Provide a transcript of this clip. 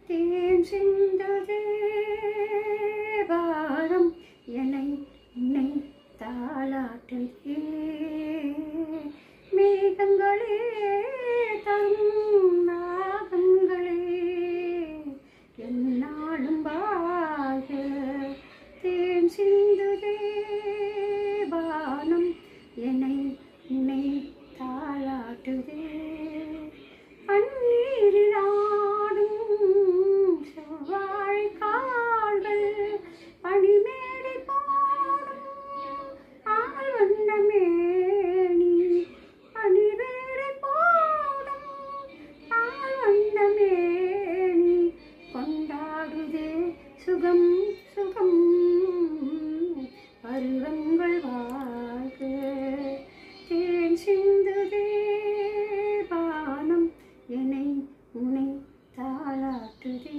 தேன் சிந்துதே வானம் என்னை உன்னை தாளாட்டுதே மேகங்களே தரும் நாகங்களே என்னாலும் வாழ்க தேன் சிந்துதே வானம் என்னை உன்னை தாளாட்டுதே அந்நீரில் ஆடும் செவ்வாழை கால்கள் பனிமேடை போடும் ஆள் வந்த மேனி பனிமேடை போடும் ஆள் வந்த மேனி கொண்டாடுதே சுகம் சுகம் பருவங்கள் வாழ்க தேன் சிந்துதே வானம் என்னை உன்னை தாளாட்டுதே